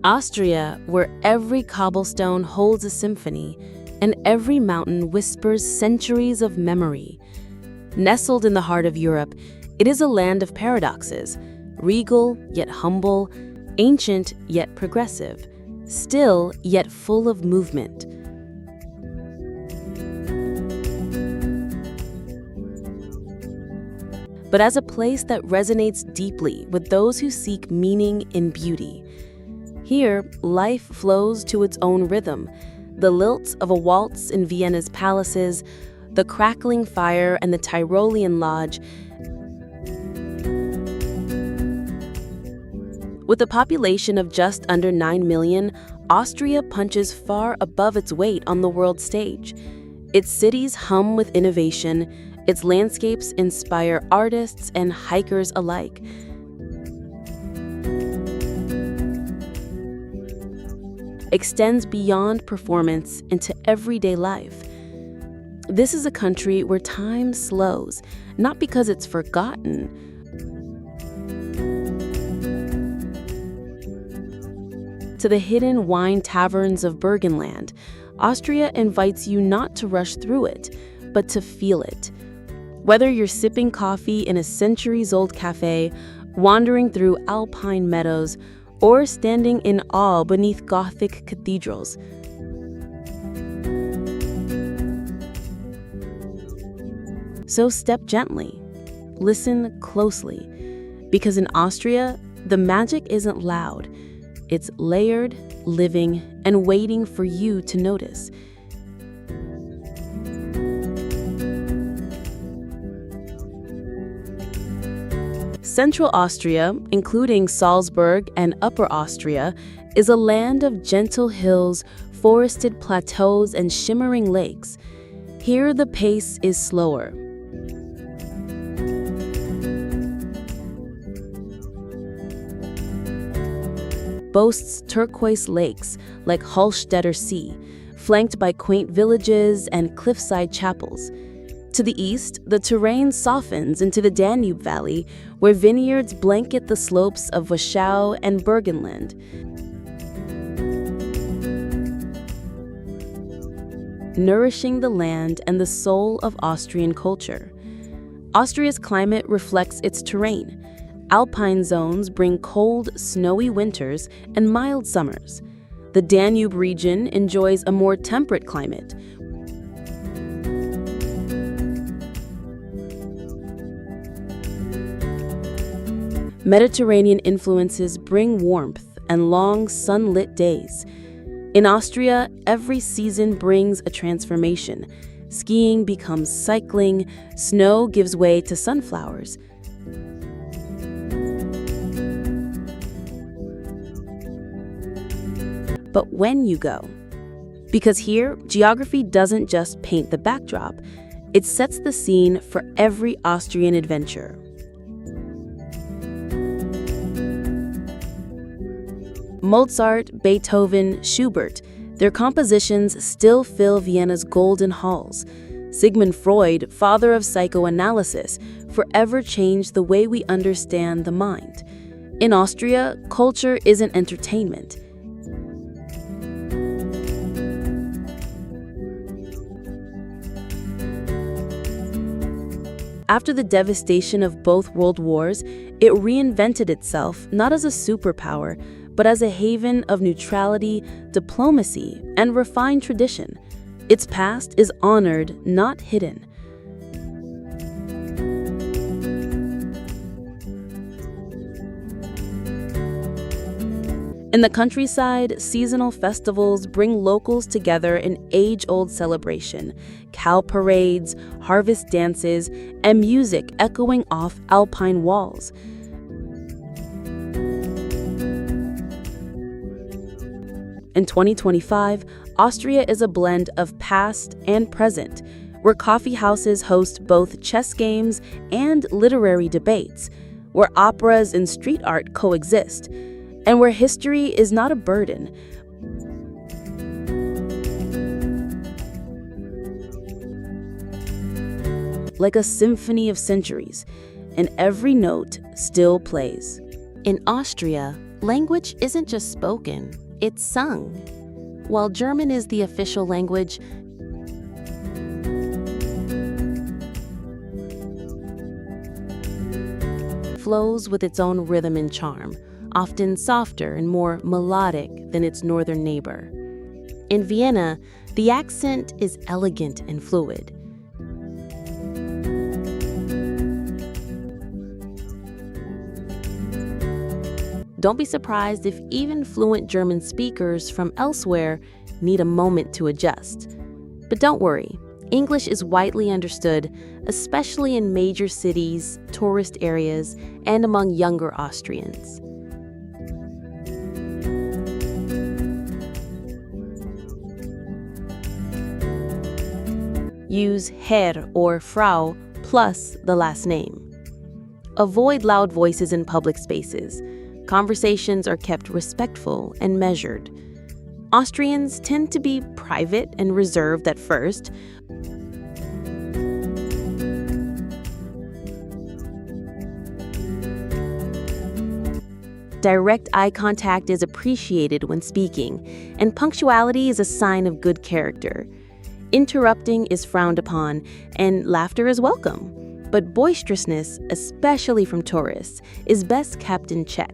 Austria, where every cobblestone holds a symphony and every mountain whispers centuries of memory. Nestled in the heart of Europe, it is a land of paradoxes, regal yet humble, ancient yet progressive, still yet full of movement. But as a place that resonates deeply with those who seek meaning in beauty. Here, life flows to its own rhythm, the lilts of a waltz in Vienna's palaces, the crackling fire and the Tyrolean lodge. With a population of just under 9 million, Austria punches far above its weight on the world stage. Its cities hum with innovation, its landscapes inspire artists and hikers alike. Extends beyond performance into everyday life. This is a country where time slows, not because it's forgotten. To the hidden wine taverns of Burgenland, Austria invites you not to rush through it, but to feel it. Whether you're sipping coffee in a centuries-old cafe, wandering through alpine meadows, or standing in awe beneath Gothic cathedrals. So step gently, listen closely, because in Austria, the magic isn't loud. It's layered, living, and waiting for you to notice. Central Austria, including Salzburg and Upper Austria, is a land of gentle hills, forested plateaus, and shimmering lakes. Here the pace is slower. Boasts turquoise lakes like Hallstätter Sea, flanked by quaint villages and cliffside chapels. To the east, the terrain softens into the Danube Valley, where vineyards blanket the slopes of Wachau and Burgenland. Nourishing the land and the soul of Austrian culture. Austria's climate reflects its terrain. Alpine zones bring cold, snowy winters and mild summers. The Danube region enjoys a more temperate climate. Mediterranean influences bring warmth and long, sunlit days. In Austria, every season brings a transformation. Skiing becomes cycling, snow gives way to sunflowers. But when you go? Because here, geography doesn't just paint the backdrop, it sets the scene for every Austrian adventure. Mozart, Beethoven, Schubert, their compositions still fill Vienna's golden halls. Sigmund Freud, father of psychoanalysis, forever changed the way we understand the mind. In Austria, culture isn't entertainment. After the devastation of both world wars, it reinvented itself not as a superpower, but as a haven of neutrality, diplomacy, and refined tradition. Its past is honored, not hidden. In the countryside, seasonal festivals bring locals together in age-old celebration, cow parades, harvest dances, and music echoing off alpine walls. In 2025, Austria is a blend of past and present, where coffee houses host both chess games and literary debates, where operas and street art coexist, and where history is not a burden. Like a symphony of centuries, and every note still plays. In Austria, Language isn't just spoken, it's sung. While German is the official language, flows with its own rhythm and charm, often softer and more melodic than its northern neighbor. In Vienna, the accent is elegant and fluid. Don't be surprised if even fluent German speakers from elsewhere need a moment to adjust. But don't worry, English is widely understood, especially in major cities, tourist areas, and among younger Austrians. Use Herr or Frau plus the last name. Avoid loud voices in public spaces. Conversations are kept respectful and measured. Austrians tend to be private and reserved at first. Direct eye contact is appreciated when speaking, and punctuality is a sign of good character. Interrupting is frowned upon, and laughter is welcome. But boisterousness, especially from tourists, is best kept in check.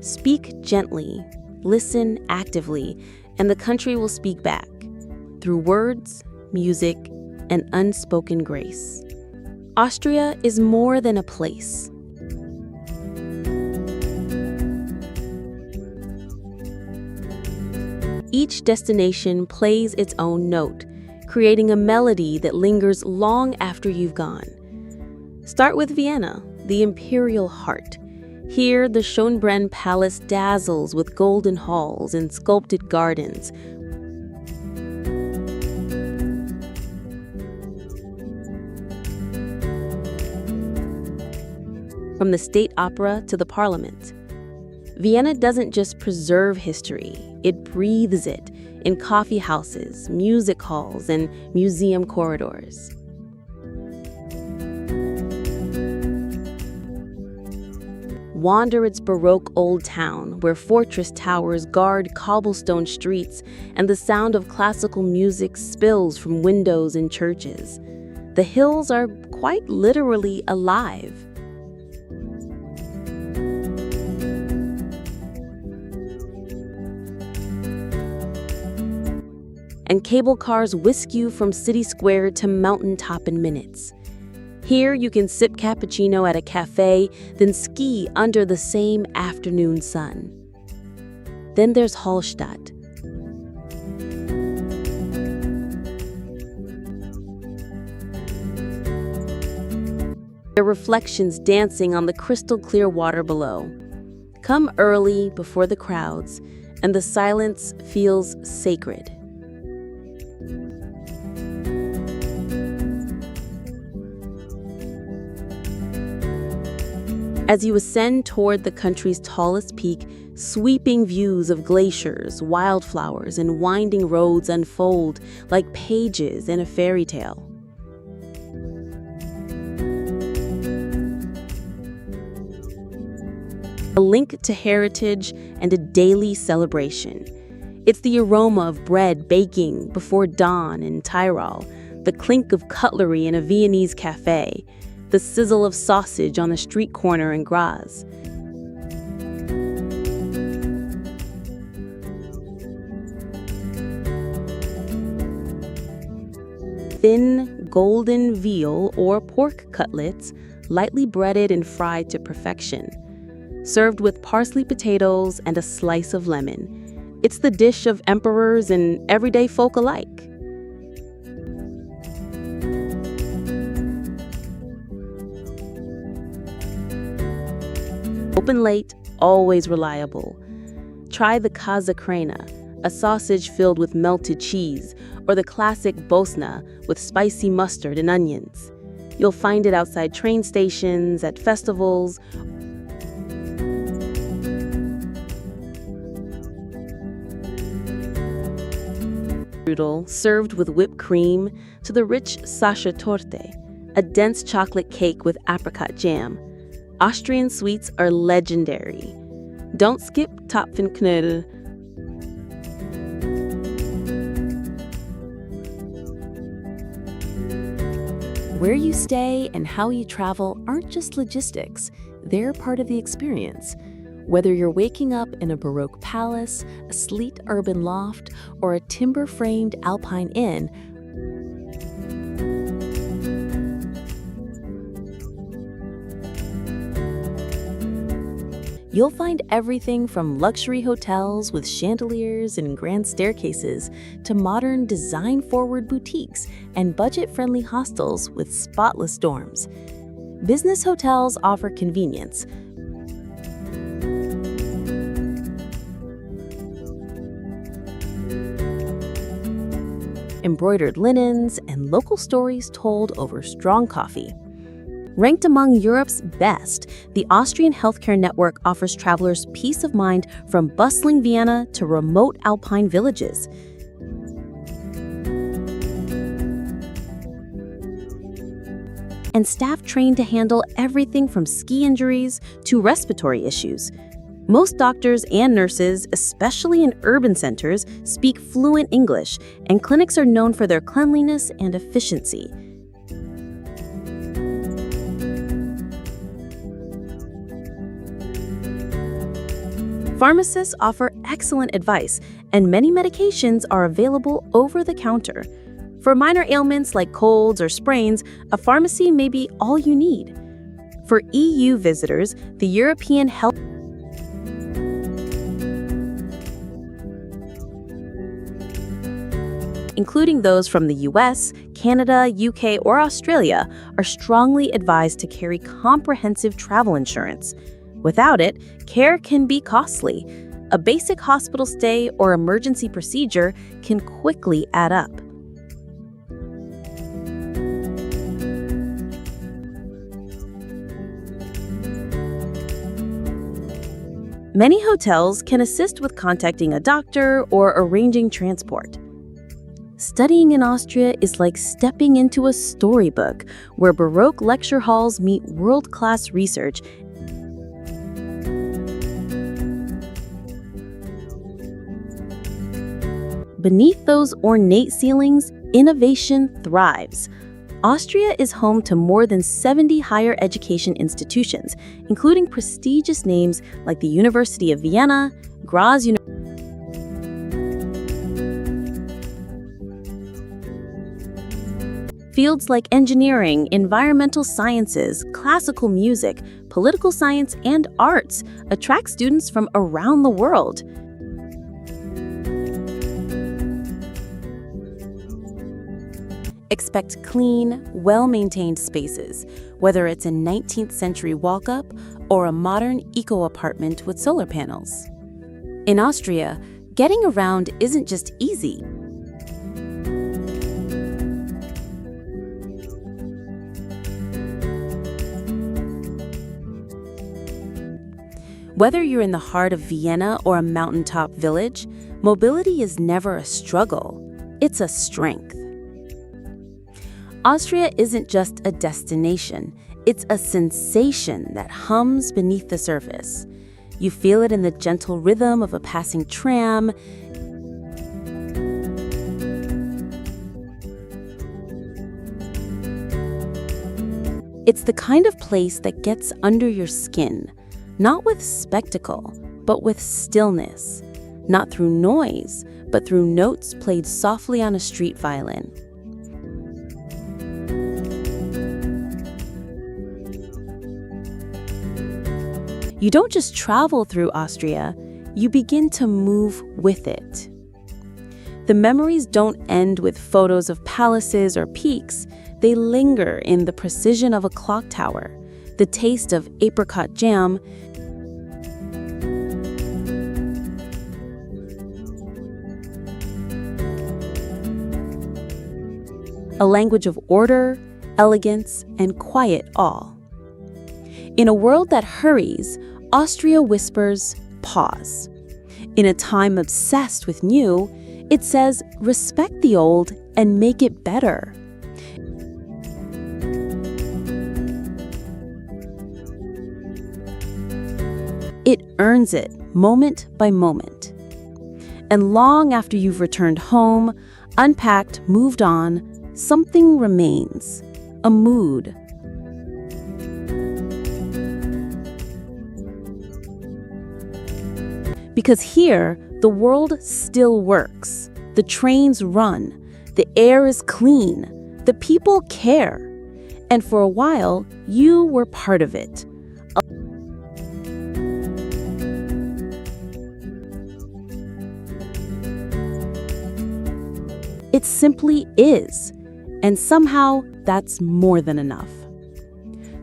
Speak gently, listen actively, and the country will speak back through words, music, and unspoken grace. Austria is more than a place. Each destination plays its own note, creating a melody that lingers long after you've gone. Start with Vienna, the imperial heart. Here, the Schönbrunn palace dazzles with golden halls and sculpted gardens. From the state opera to the parliament. Vienna doesn't just preserve history, it breathes it in coffee houses, music halls, and museum corridors. Wander its Baroque old town, where fortress towers guard cobblestone streets and the sound of classical music spills from windows in churches. The hills are quite literally alive. And cable cars whisk you from city square to mountaintop in minutes. Here you can sip cappuccino at a cafe, then ski under the same afternoon sun. Then there's Hallstatt. Their reflections dancing on the crystal clear water below. Come early before the crowds, and the silence feels sacred. As you ascend toward the country's tallest peak, sweeping views of glaciers, wildflowers, and winding roads unfold like pages in a fairy tale. A link to heritage and a daily celebration. It's the aroma of bread baking before dawn in Tyrol, the clink of cutlery in a Viennese cafe, the sizzle of sausage on the street corner in Graz. Thin, golden veal or pork cutlets, lightly breaded and fried to perfection, served with parsley potatoes and a slice of lemon. It's the dish of emperors and everyday folk alike. Open late, always reliable. Try the Käsekränne, a sausage filled with melted cheese, or the classic Bosna with spicy mustard and onions. You'll find it outside train stations, at festivals, strudel served with whipped cream to the rich Sachertorte, a dense chocolate cake with apricot jam. Austrian sweets are legendary. Don't skip Topfenknödel. Where you stay and how you travel aren't just logistics, they're part of the experience. Whether you're waking up in a Baroque palace, a sleek urban loft, or a timber-framed alpine inn, you'll find everything from luxury hotels with chandeliers and grand staircases to modern design-forward boutiques and budget-friendly hostels with spotless dorms. Business hotels offer convenience, embroidered linens, and local stories told over strong coffee. Ranked among Europe's best, the Austrian healthcare network offers travelers peace of mind from bustling Vienna to remote alpine villages. And staff trained to handle everything from ski injuries to respiratory issues. Most doctors and nurses, especially in urban centers, speak fluent English, and clinics are known for their cleanliness and efficiency. Pharmacists offer excellent advice, and many medications are available over the counter. For minor ailments like colds or sprains, a pharmacy may be all you need. For EU visitors, the European Health including those from the US, Canada, UK, or Australia, are strongly advised to carry comprehensive travel insurance. Without it, care can be costly. A basic hospital stay or emergency procedure can quickly add up. Many hotels can assist with contacting a doctor or arranging transport. Studying in Austria is like stepping into a storybook where Baroque lecture halls meet world-class research. Beneath those ornate ceilings, innovation thrives. Austria is home to more than 70 higher education institutions, including prestigious names like the University of Vienna, Graz University. Fields like engineering, environmental sciences, classical music, political science, and arts attract students from around the world. Expect clean, well-maintained spaces, whether it's a 19th century walk-up or a modern eco-apartment with solar panels. In Austria, getting around isn't just easy. Whether you're in the heart of Vienna or a mountaintop village, mobility is never a struggle, it's a strength. Austria isn't just a destination, it's a sensation that hums beneath the surface. You feel it in the gentle rhythm of a passing tram, it's the kind of place that gets under your skin. Not with spectacle, but with stillness. Not through noise, but through notes played softly on a street violin. You don't just travel through Austria, you begin to move with it. The memories don't end with photos of palaces or peaks, they linger in the precision of a clock tower, the taste of apricot jam, a language of order, elegance, and quiet awe. In a world that hurries, Austria whispers, pause. In a time obsessed with new, It says, respect the old and make it better. It earns it moment by moment. And long after you've returned home, unpacked, moved on, something remains, a mood. Because here, the world still works. The trains run. The air is clean. The people care. And for a while, you were part of it. It simply is. And somehow, that's more than enough.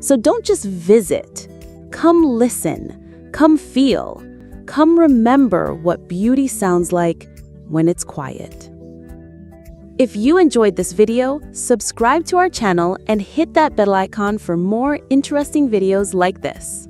So don't just visit. Come listen. Come feel. Come remember what beauty sounds like when it's quiet. If you enjoyed this video, subscribe to our channel and hit that bell icon for more interesting videos like this.